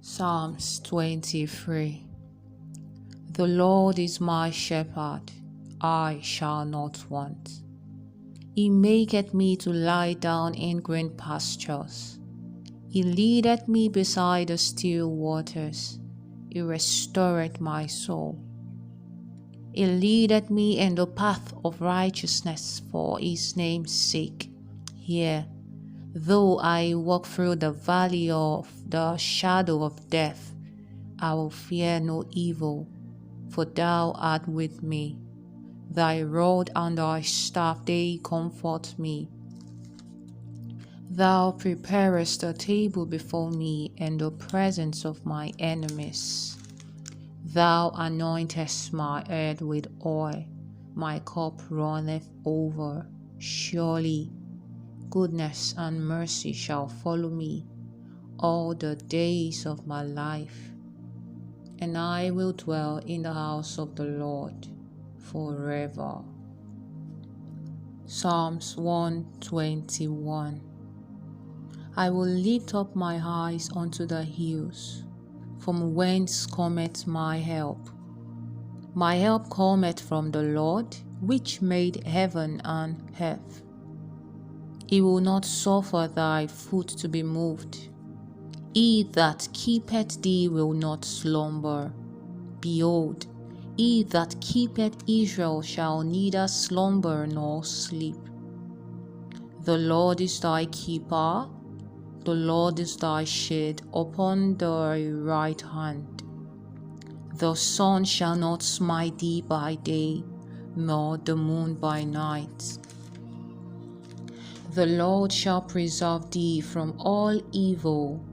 Psalms 23. The Lord is my shepherd, I shall not want. He maketh me to lie down in green pastures. He leadeth me beside the still waters. He restoreth my soul. He leadeth me in the path of righteousness for his name's sake. Yea, though I walk through the valley of the shadow of death, I will fear no evil, for thou art with me. Thy rod and thy staff, they comfort me. Thou preparest a table before me in the presence of my enemies. Thou anointest my head with oil, my cup runneth over. Surely goodness and mercy shall follow me all the days of my life, and I will dwell in the house of the Lord forever. Psalms 121. I will lift up my eyes unto the hills, from whence cometh my help. My help cometh from the Lord, which made heaven and earth. He will not suffer thy foot to be moved. He that keepeth thee will not slumber. Behold, he that keepeth Israel shall neither slumber nor sleep. The Lord is thy keeper, the Lord is thy shade upon thy right hand. The sun shall not smite thee by day, nor the moon by night. The Lord shall preserve thee from all evil.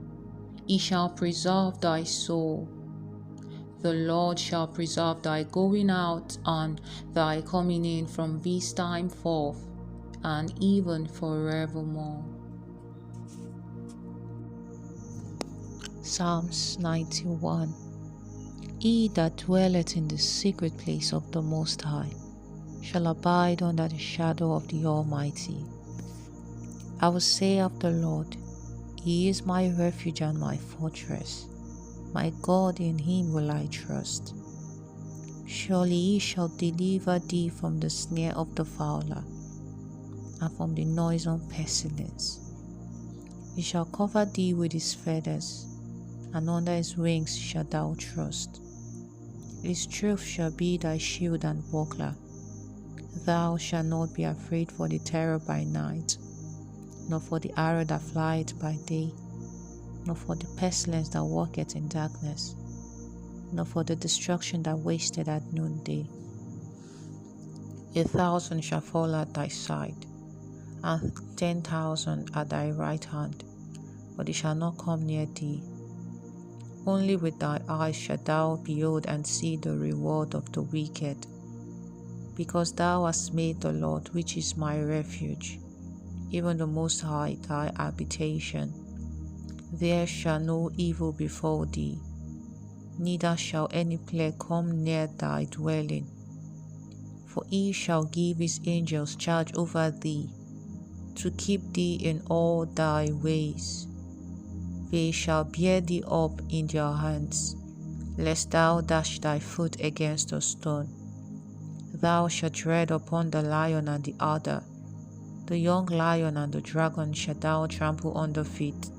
He shall preserve thy soul. The Lord shall preserve thy going out and thy coming in from this time forth, and even forevermore. Psalms 91. He that dwelleth in the secret place of the Most High shall abide under the shadow of the Almighty. I will say of the Lord, He is my refuge and my fortress. My God, in Him will I trust. Surely He shall deliver thee from the snare of the fowler, and from the noisome pestilence. He shall cover thee with His feathers, and under His wings shalt thou trust. His truth shall be thy shield and buckler. Thou shalt not be afraid for the terror by night, nor for the arrow that flieth by day, nor for the pestilence that walketh in darkness, nor for the destruction that wasteth at noonday. 1,000 shall fall at thy side, and 10,000 at thy right hand, but it shall not come near thee. Only with thy eyes shalt thou behold and see the reward of the wicked, because thou hast made the Lord, which is my refuge, even the Most High, thy habitation. There shall no evil befall thee, neither shall any plague come near thy dwelling. For He shall give His angels charge over thee, to keep thee in all thy ways. They shall bear thee up in their hands, lest thou dash thy foot against a stone. Thou shalt tread upon the lion and the adder, the young lion and the dragon shalt thou trample under feet.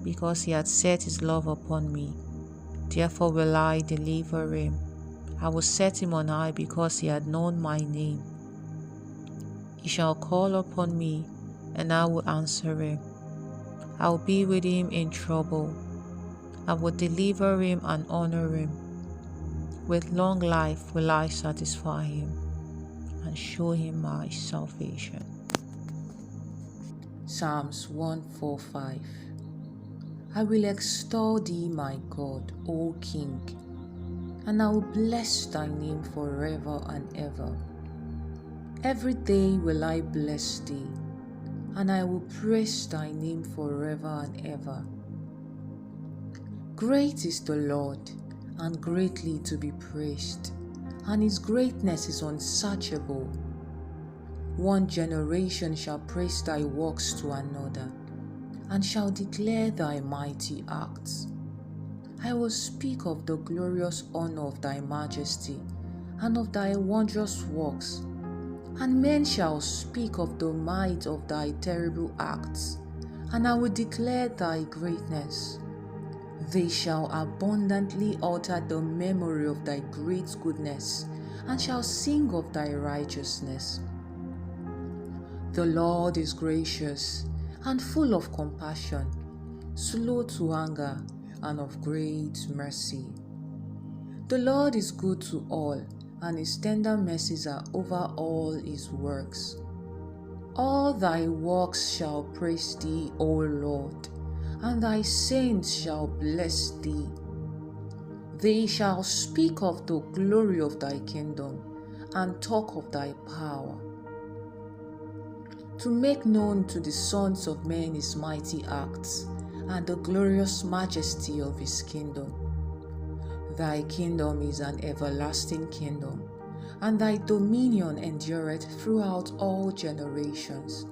Because He hath set His love upon me, therefore will I deliver him. I will set him on high, because he hath known my name. He shall call upon me, and I will answer him. I will be with him in trouble. I will deliver him and honor him. With long life will I satisfy him, and show him my salvation. Psalms 145. I will extol thee, my God, O King, and I will bless thy name forever and ever. Every day will I bless thee, and I will praise thy name forever and ever. Great is the Lord, and greatly to be praised, and His greatness is unsearchable. One generation shall praise thy works to another, and shall declare thy mighty acts. I will speak of the glorious honor of thy majesty, and of thy wondrous works. And men shall speak of the might of thy terrible acts, and I will declare thy greatness. They shall abundantly utter the memory of thy great goodness, and shall sing of thy righteousness. The Lord is gracious and full of compassion, slow to anger, and of great mercy. The Lord is good to all, and his tender mercies are over all his works. All thy works shall praise thee, O Lord, and thy saints shall bless thee. They shall speak of the glory of thy kingdom, and talk of thy power, to make known to the sons of men his mighty acts, and the glorious majesty of his kingdom. Thy kingdom is an everlasting kingdom, and thy dominion endureth throughout all generations.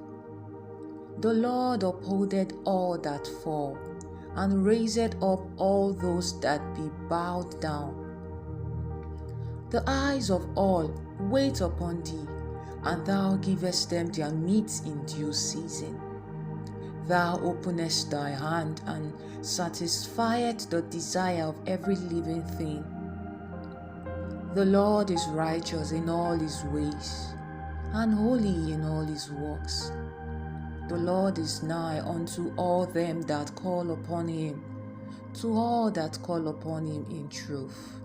The Lord upholdeth all that fall, and raiseth up all those that be bowed down. The eyes of all wait upon thee, and thou givest them their meat in due season. Thou openest thy hand, and satisfiest the desire of every living thing. The Lord is righteous in all his ways, and holy in all his works. The Lord is nigh unto all them that call upon him, to all that call upon him in truth.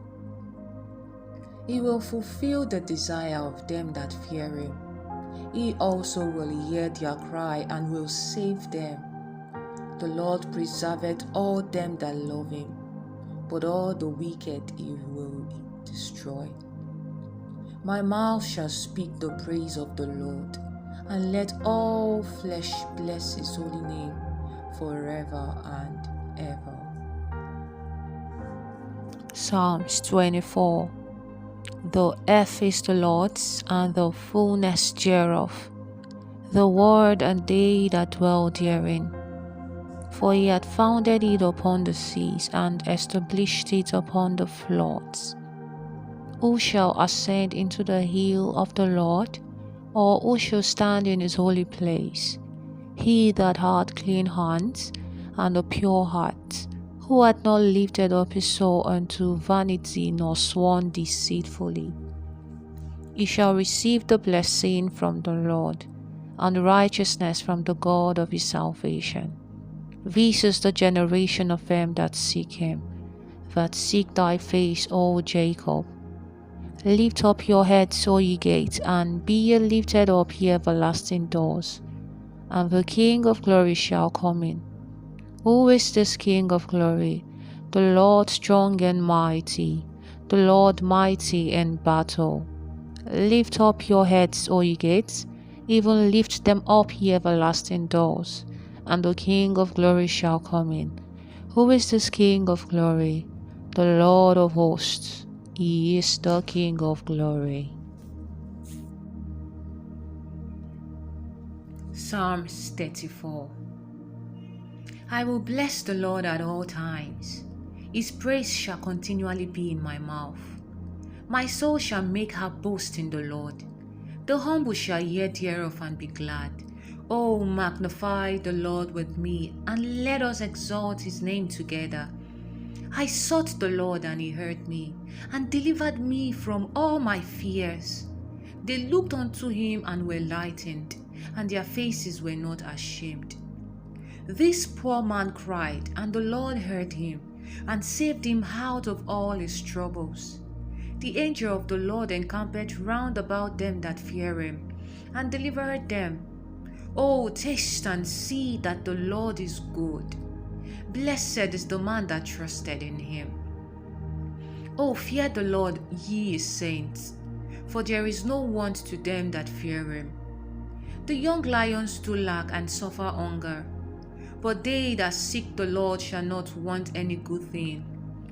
He will fulfill the desire of them that fear him. He also will hear their cry, and will save them. The Lord preserveth all them that love him, but all the wicked he will destroy. My mouth shall speak the praise of the Lord, and let all flesh bless his holy name forever and ever. Psalms 24. The earth is the Lord's, and the fullness thereof, the world and they that dwell therein. For he hath founded it upon the seas, and established it upon the floods. Who shall ascend into the hill of the Lord? Or who shall stand in his holy place? He that hath clean hands and a pure heart, who hath not lifted up his soul unto vanity, nor sworn deceitfully. He shall receive the blessing from the Lord, and righteousness from the God of his salvation. This is the generation of them that seek him, that seek thy face, O Jacob. Lift up your heads, O ye gates, and be ye lifted up, ye everlasting doors, and the King of glory shall come in. Who is this King of glory? The Lord strong and mighty, the Lord mighty in battle. Lift up your heads, O ye gates, even lift them up, ye everlasting doors, and the King of glory shall come in. Who is this King of glory? The Lord of hosts. He is the King of glory. Psalms 34. I will bless the Lord at all times. His praise shall continually be in my mouth. My soul shall make her boast in the Lord. The humble shall hear thereof and be glad. Oh, magnify the Lord with me, and let us exalt his name together. I sought the Lord, and he heard me, and delivered me from all my fears. They looked unto him and were lightened, and their faces were not ashamed. This poor man cried, and the Lord heard him, and saved him out of all his troubles. The angel of the Lord encampeth round about them that fear him, and delivered them. Oh, taste and see that the Lord is good. Blessed is the man that trusted in him. Oh, fear the Lord, ye his saints, for there is no want to them that fear him. The young lions do lack and suffer hunger, but they that seek the Lord shall not want any good thing.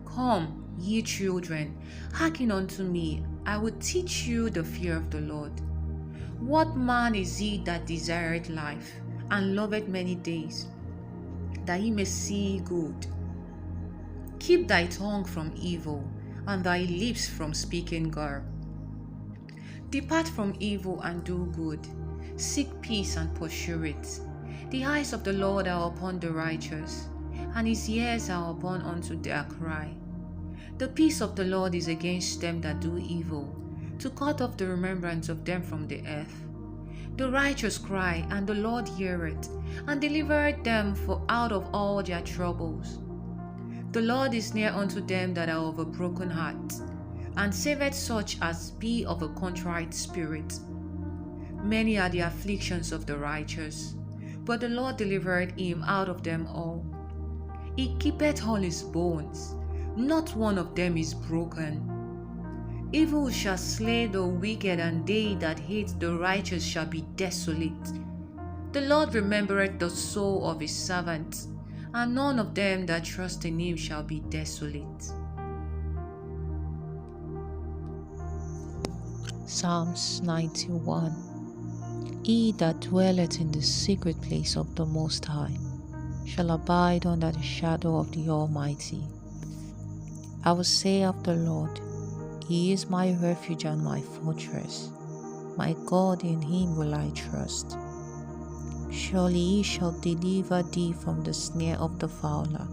Come, ye children, hearken unto me, I will teach you the fear of the Lord. What man is he that desireth life, and loveth many days, that he may see good? Keep thy tongue from evil, and thy lips from speaking guile. Depart from evil and do good. Seek peace and pursue it. The eyes of the Lord are upon the righteous, and his ears are upon unto their cry. The peace of the Lord is against them that do evil, to cut off the remembrance of them from the earth. The righteous cry, and the Lord heareth, and delivereth them out of all their troubles. The Lord is near unto them that are of a broken heart, and saveth such as be of a contrite spirit. Many are the afflictions of the righteous, but the Lord delivereth him out of them all. He keepeth all his bones, not one of them is broken. Evil shall slay the wicked, and they that hate the righteous shall be desolate. The Lord remembereth the soul of his servants, and none of them that trust in him shall be desolate. Psalms 91. He that dwelleth in the secret place of the Most High shall abide under the shadow of the Almighty. I will say of the Lord, He is my refuge and my fortress. My God, in him will I trust. Surely he shall deliver thee from the snare of the fowler,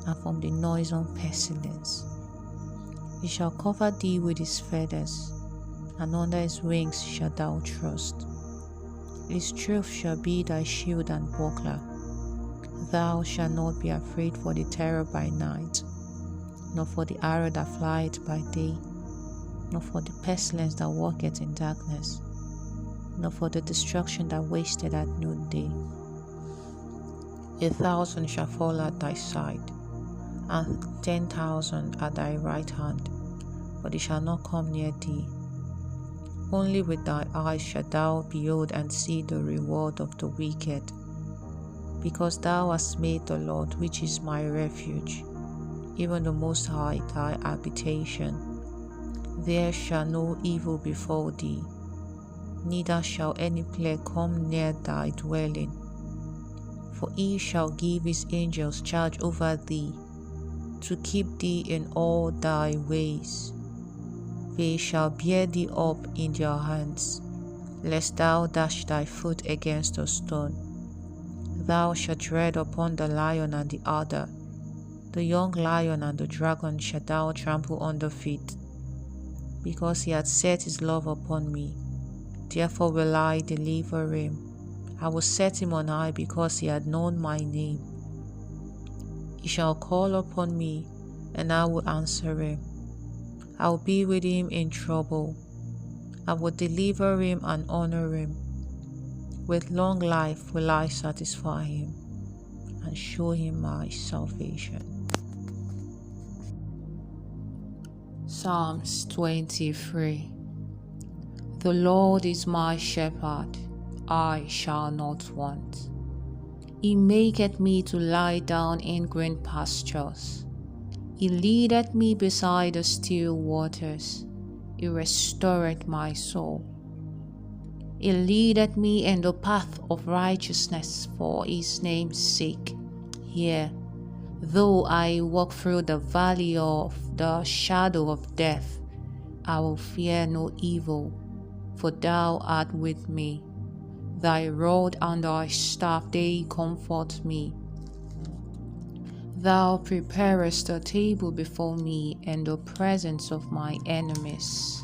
and from the noisome pestilence. He shall cover thee with his feathers, and under his wings shalt thou trust. His truth shall be thy shield and buckler. Thou shalt not be afraid for the terror by night, nor for the arrow that flieth by day, nor for the pestilence that walketh in darkness, nor for the destruction that wasteth at noonday. 1,000 shall fall at thy side, and 10,000 at thy right hand, but it shall not come near thee. Only with thy eyes shalt thou behold and see the reward of the wicked, because thou hast made the Lord, which is my refuge, even the Most High, thy habitation. There shall no evil befall thee, neither shall any plague come near thy dwelling. For he shall give his angels charge over thee, to keep thee in all thy ways. They shall bear thee up in their hands, lest thou dash thy foot against a stone. Thou shalt tread upon the lion and the adder, the young lion and the dragon shalt thou trample under feet. Because he hath set his love upon me, therefore will I deliver him. I will set him on high, because he hath known my name. He shall call upon me, and I will answer him. I will be with him in trouble. I will deliver him and honor him. With long life will I satisfy him, and show him my salvation. Psalms 23. The Lord is my shepherd, I shall not want. He maketh me to lie down in green pastures. He leadeth me beside the still waters. He restoreth my soul. He leadeth me in the path of righteousness for his name's sake. Yea, though I walk through the valley of the shadow of death, I will fear no evil, for thou art with me. Thy rod and thy staff, they comfort me. Thou preparest a table before me in the presence of my enemies.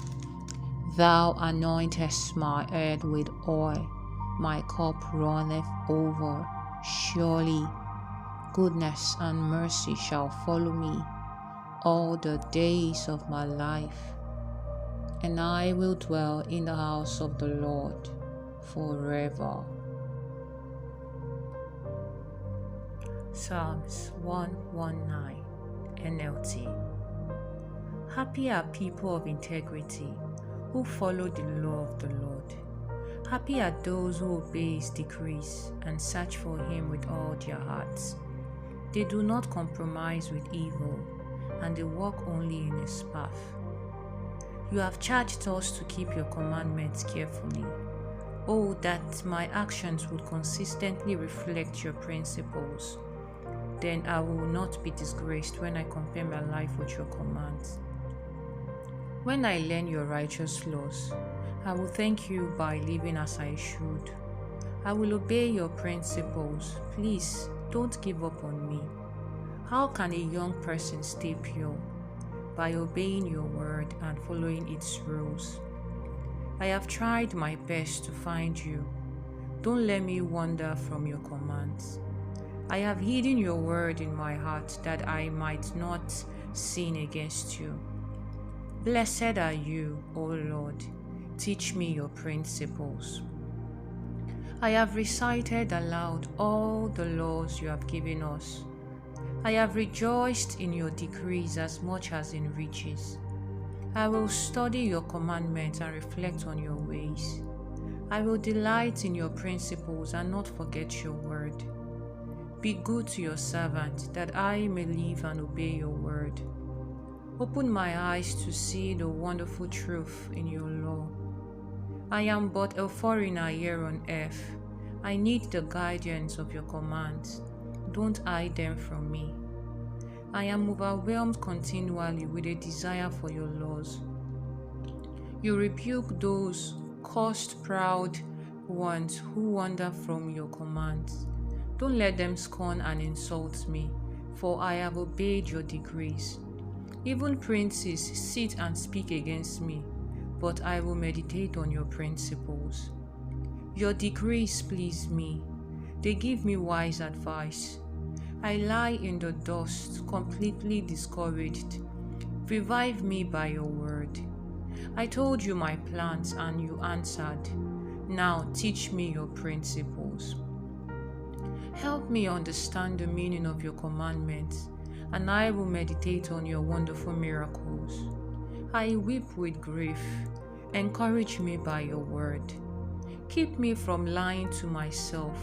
Thou anointest my head with oil, my cup runneth over. Surely goodness and mercy shall follow me all the days of my life, and I will dwell in the house of the Lord forever. Psalms 119 NLT. Happy are people of integrity who follow the law of the Lord. Happy are those who obey his decrees and search for him with all their hearts. They do not compromise with evil, and they walk only in his path. You have charged us to keep your commandments carefully. Oh, that my actions would consistently reflect your principles. then I will not be disgraced when I compare my life with your commands. When I learn your righteous laws, I will thank you by living as I should. I will obey your principles. Please don't give up on me. How can a young person stay pure? By obeying your word and following its rules. I have tried my best to find you. Don't let me wander from your commands. I have hidden your word in my heart that I might not sin against you. Blessed are you, O Lord. Teach me your principles. I have recited aloud all the laws you have given us. I have rejoiced in your decrees as much as in riches. I will study your commandments and reflect on your ways. I will delight in your principles and not forget your word. Be good to your servant, that I may live and obey your word. Open my eyes to see the wonderful truth in your law. I am but a foreigner here on earth. I need the guidance of your commands. Don't hide them from me. I am overwhelmed continually with a desire for your laws. You rebuke those cursed, proud ones who wander from your commands. Don't let them scorn and insult me, for I have obeyed your decrees. Even princes sit and speak against me, but I will meditate on your principles. Your decrees please me. They give me wise advice. I lie in the dust, completely discouraged. Revive me by your word. I told you my plans and you answered. Now teach me your principles. Help me understand the meaning of your commandments, and I will meditate on your wonderful miracles. I weep with grief. Encourage me by your word. Keep me from lying to myself.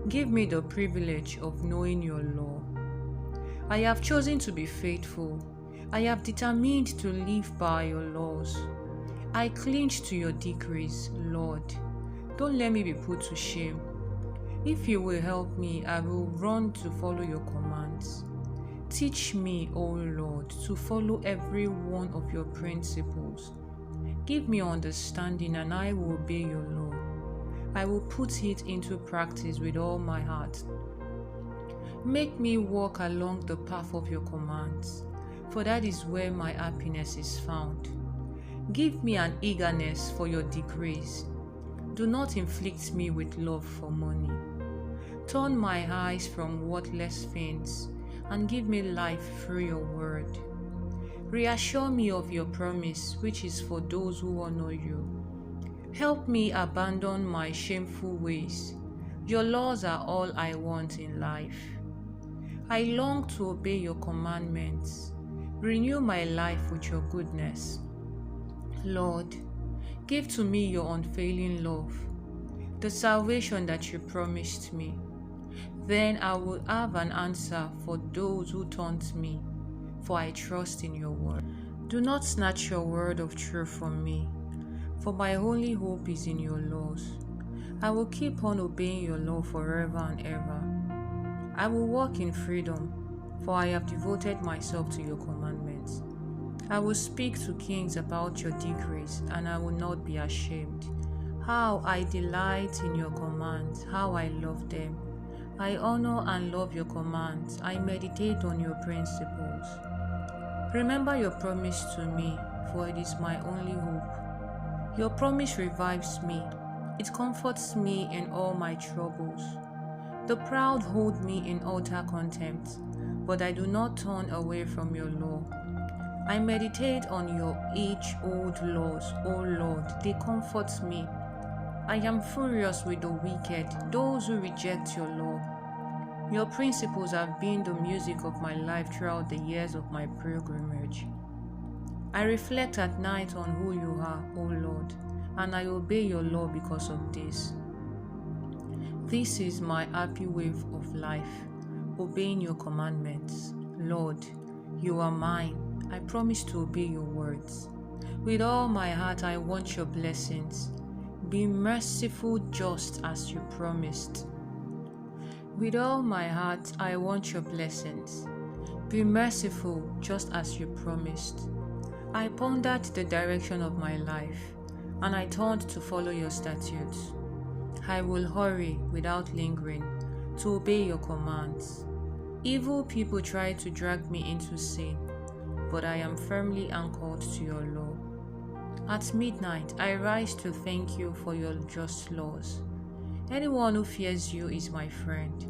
Give me the privilege of knowing your law. I have chosen to be faithful. I have determined to live by your laws. I cling to your decrees, Lord. Don't let me be put to shame. If you will help me, I will run to follow your commands. Teach me, O Lord, to follow every one of your principles. Give me understanding, and I will obey your law. I will put it into practice with all my heart. Make me walk along the path of your commands, for that is where my happiness is found. Give me an eagerness for your decrees. Do not inflict me with love for money. Turn my eyes from worthless things and give me life through your word. Reassure me of your promise, which is for those who honor you. Help me abandon my shameful ways. Your laws are all I want in life. I long to obey your commandments. Renew my life with your goodness. Lord, give to me your unfailing love, the salvation that you promised me. Then I will have an answer for those who taunt me, for I trust in your word. Do not snatch your word of truth from me, for my only hope is in your laws. I will keep on obeying your law forever and ever. I will walk in freedom, for I have devoted myself to your commandments. I will speak to kings about your decrees, and I will not be ashamed. How I delight in your commands, how I love them. I honor and love your commands. I meditate on your principles. Remember your promise to me, for it is my only hope. Your promise revives me. It comforts me in all my troubles. The proud hold me in utter contempt, but I do not turn away from your law. I meditate on your age-old laws, O Lord. They comfort me. I am furious with the wicked, those who reject your law. Your principles have been the music of my life throughout the years of my pilgrimage. I reflect at night on who you are, O Lord, and I obey your law because of this. This is my happy way of life, obeying your commandments. Lord, you are mine. I promise to obey your words. With all my heart, I want your blessings. Be merciful just as you promised. With all my heart, I want your blessings. Be merciful just as you promised. I pondered the direction of my life, and I turned to follow your statutes. I will hurry without lingering to obey your commands. Evil people try to drag me into sin, but I am firmly anchored to your law. At midnight, I rise to thank you for your just laws. Anyone who fears you is my friend,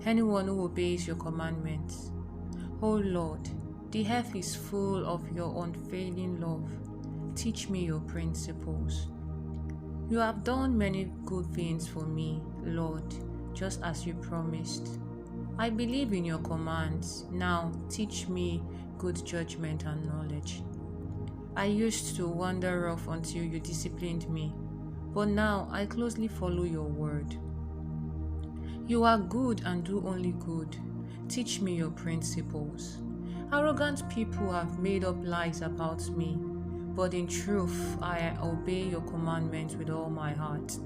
anyone who obeys your commandments. O Lord, the earth is full of your unfailing love. Teach me your principles. You have done many good things for me, Lord, just as you promised. I believe in your commands. Now teach me good judgment and knowledge. I used to wander off until you disciplined me, but now I closely follow your word. You are good and do only good. Teach me your principles. Arrogant people have made up lies about me, but in truth I obey your commandments with all my heart.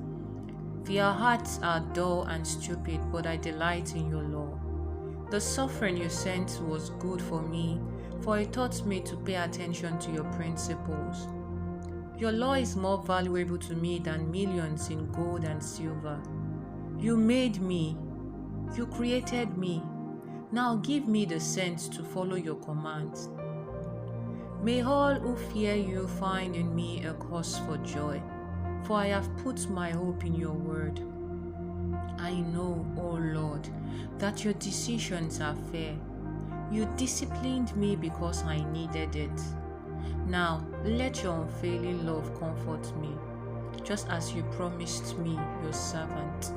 Their hearts are dull and stupid, but I delight in your law. The suffering you sent was good for me, for it taught me to pay attention to your principles. Your law is more valuable to me than millions in gold and silver. You made me. You created me. Now give me the sense to follow your commands. May all who fear you find in me a cause for joy, for I have put my hope in your word. I know, O Lord, that your decisions are fair. You disciplined me because I needed it. Now, let your unfailing love comfort me, just as you promised me, your servant.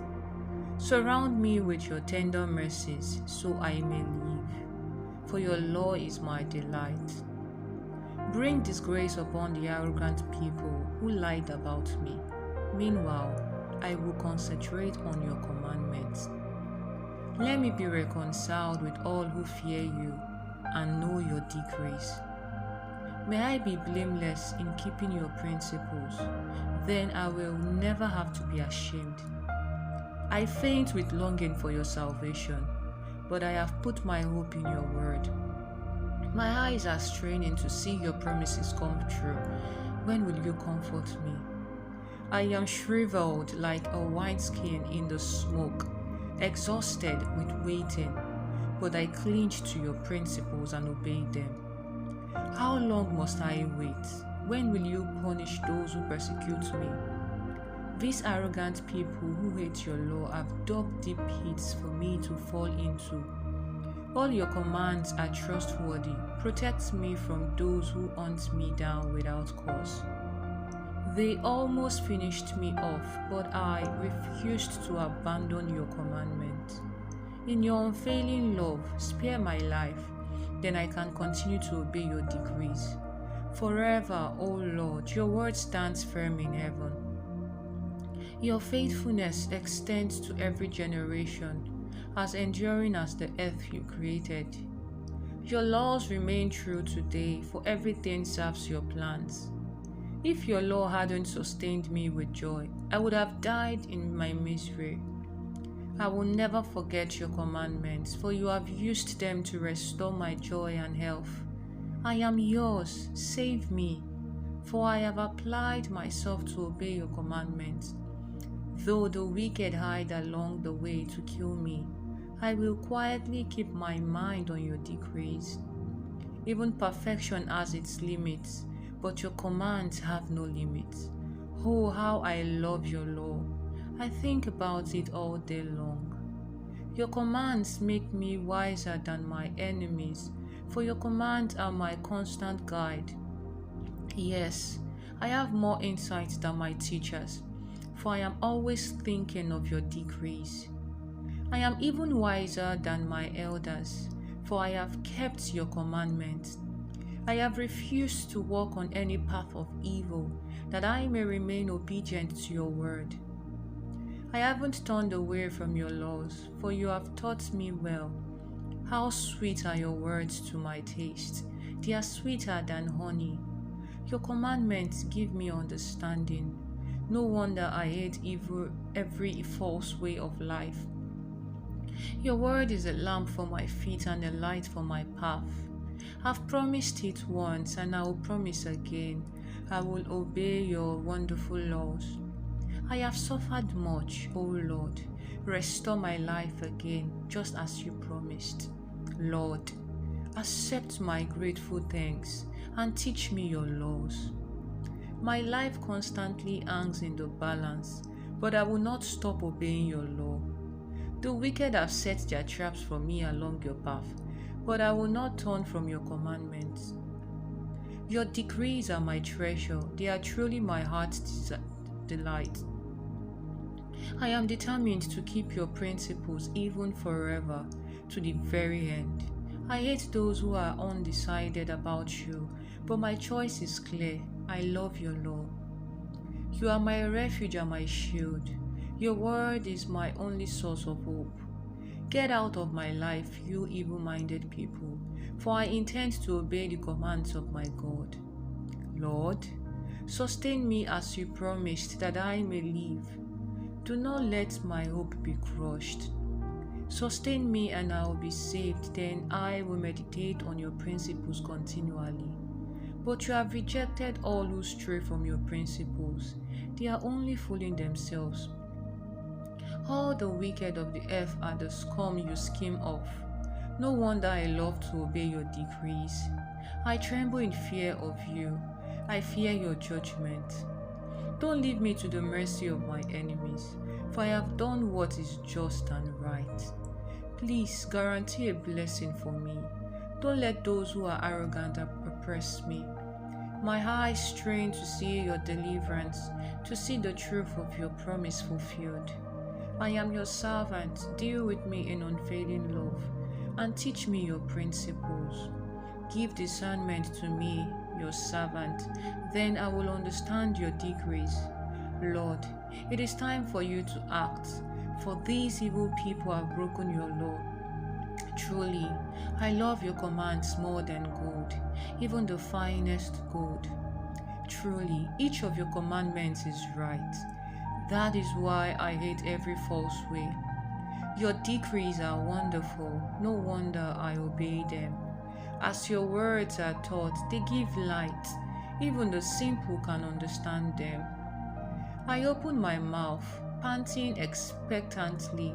Surround me with your tender mercies, so I may live, for your law is my delight. Bring disgrace upon the arrogant people who lied about me. Meanwhile, I will concentrate on your commandments. Let me be reconciled with all who fear you and know your decrees. May I be blameless in keeping your principles, then I will never have to be ashamed. I faint with longing for your salvation, but I have put my hope in your word. My eyes are straining to see your promises come true. When will you comfort me? I am shriveled like a wineskin in the smoke, exhausted with waiting, but I cling to your principles and obey them. How long must I wait? When will you punish those who persecute me? These arrogant people who hate your law have dug deep pits for me to fall into. All your commands are trustworthy. Protect me from those who hunt me down without cause. They almost finished me off, but I refused to abandon your commandment. In your unfailing love, spare my life, then I can continue to obey your decrees. Forever, O Lord, your word stands firm in heaven. Your faithfulness extends to every generation, as enduring as the earth you created. Your laws remain true today, for everything serves your plans. If your law hadn't sustained me with joy, I would have died in my misery. I will never forget your commandments, for you have used them to restore my joy and health. I am yours, save me, for I have applied myself to obey your commandments. Though the wicked hide along the way to kill me, I will quietly keep my mind on your decrees. Even perfection has its limits, but your commands have no limits. Oh, how I love your law. I think about it all day long. Your commands make me wiser than my enemies, for your commands are my constant guide. Yes, I have more insight than my teachers, for I am always thinking of your decrees. I am even wiser than my elders, for I have kept your commandments. I have refused to walk on any path of evil, that I may remain obedient to your word. I haven't turned away from your laws, for you have taught me well. How sweet are your words to my taste! They are sweeter than honey. Your commandments give me understanding. No wonder I hate evil, every false way of life. Your word is a lamp for my feet and a light for my path. I've promised it once and I will promise again. I will obey your wonderful laws. I have suffered much, O Lord. Restore my life again, just as you promised. Lord, accept my grateful thanks and teach me your laws. My life constantly hangs in the balance, but I will not stop obeying your law. The wicked have set their traps for me along your path, but I will not turn from your commandments. Your decrees are my treasure, they are truly my heart's delight. I am determined to keep your principles even forever, to the very end. I hate those who are undecided about you, but my choice is clear. I love your law. You are my refuge and my shield. Your word is my only source of hope. Get out of my life, you evil-minded people, for I intend to obey the commands of my God. Lord, sustain me as you promised, that I may live. Do not let my hope be crushed. Sustain me and I will be saved, then I will meditate on your principles continually. But you have rejected all who stray from your principles. They are only fooling themselves. All the wicked of the earth are the scum you skim off. No wonder I love to obey your decrees. I tremble in fear of you. I fear your judgment. Don't leave me to the mercy of my enemies, for I have done what is just and right. Please guarantee a blessing for me. Don't let those who are arrogant oppress me. My eyes strain to see your deliverance, to see the truth of your promise fulfilled. I am your servant. Deal with me in unfailing love, and teach me your principles. Give discernment to me, your servant, then I will understand your decrees. Lord, it is time for you to act, for these evil people have broken your law. Truly, I love your commands more than gold, even the finest gold. Truly, each of your commandments is right. That is why I hate every false way. Your decrees are wonderful, no wonder I obey them. As your words are taught, they give light. Even the simple can understand them. I open my mouth, panting expectantly,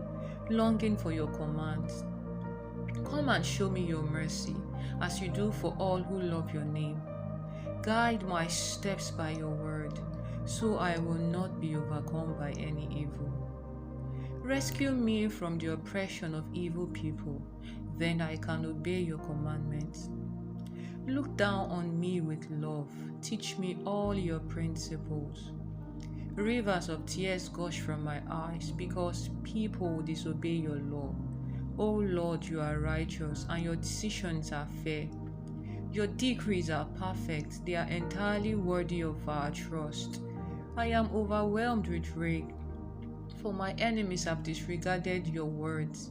longing for your commands. Come and show me your mercy, as you do for all who love your name. Guide my steps by your word, so I will not be overcome by any evil. Rescue me from the oppression of evil people, then I can obey your commandments. Look down on me with love, teach me all your principles. Rivers of tears gush from my eyes because people disobey your law. O Lord, you are righteous and your decisions are fair. Your decrees are perfect, they are entirely worthy of our trust. I am overwhelmed with rage, for my enemies have disregarded your words.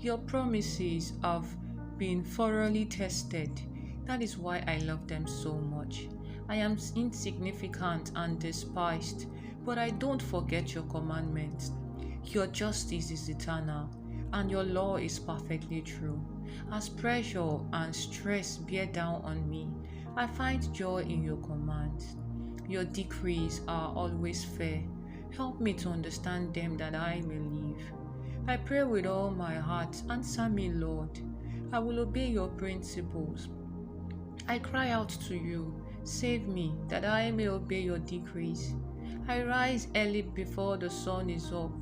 Your promises have been thoroughly tested. That is why I love them so much. I am insignificant and despised, but I don't forget your commandments. Your justice is eternal, and your law is perfectly true. As pressure and stress bear down on me, I find joy in your commands. Your decrees are always fair. Help me to understand them that I may live. I pray with all my heart, answer me, Lord. I will obey your principles. I cry out to you, save me, that I may obey your decrees. I rise early before the sun is up.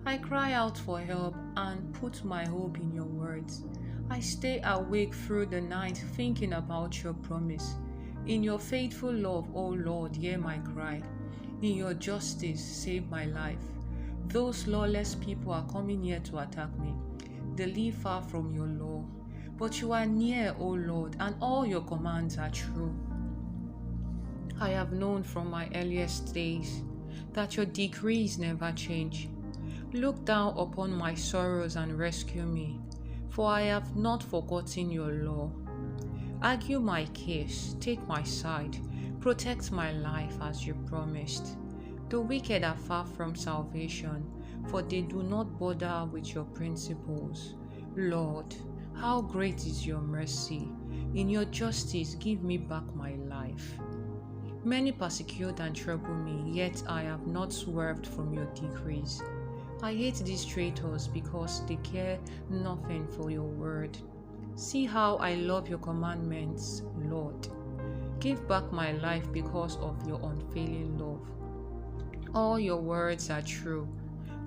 I cry out for help and put my hope in your words. I stay awake through the night thinking about your promise. In your faithful love, O Lord, hear my cry. In your justice, save my life. Those lawless people are coming here to attack me. They live far from your law. But you are near, O Lord, and all your commands are true. I have known from my earliest days that your decrees never change. Look down upon my sorrows and rescue me, for I have not forgotten your law. Argue my case, take my side, protect my life as you promised. The wicked are far from salvation, for they do not bother with your principles. Lord, how great is your mercy! In your justice, give me back my life. Many persecute and trouble me, yet I have not swerved from your decrees. I hate these traitors because they care nothing for your word. See how I love your commandments, Lord. Give back my life because of your unfailing love. All your words are true.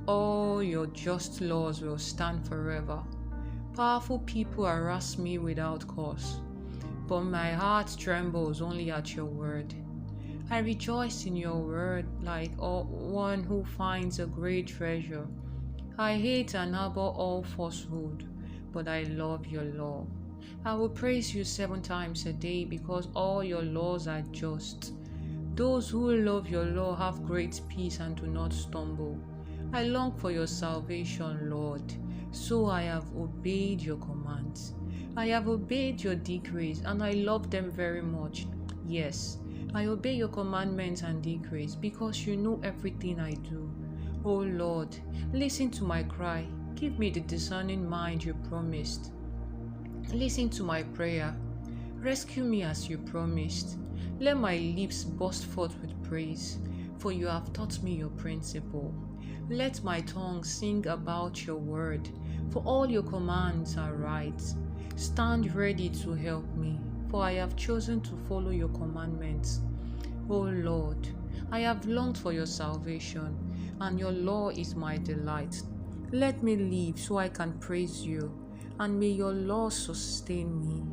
All your just laws will stand forever. Powerful people harass me without cause, but my heart trembles only at your word. I rejoice in your word like one who finds a great treasure. I hate and abhor all falsehood, but I love your law. I will praise you 7 times a day because all your laws are just. Those who love your law have great peace and do not stumble. I long for your salvation, Lord, so I have obeyed your commands. I have obeyed your decrees, and I love them very much. Yes, I obey your commandments and decrees because you know everything I do. O Lord, listen to my cry. Give me the discerning mind you promised. Listen to my prayer. Rescue me as you promised. Let my lips burst forth with praise, for you have taught me your principle. Let my tongue sing about your word, for all your commands are right. Stand ready to help me, for I have chosen to follow your commandments. O Lord, I have longed for your salvation, and your law is my delight. Let me live so I can praise you, and may your law sustain me.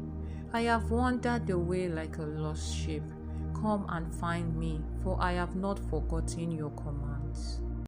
I have wandered away like a lost sheep. Come and find me, for I have not forgotten your commands.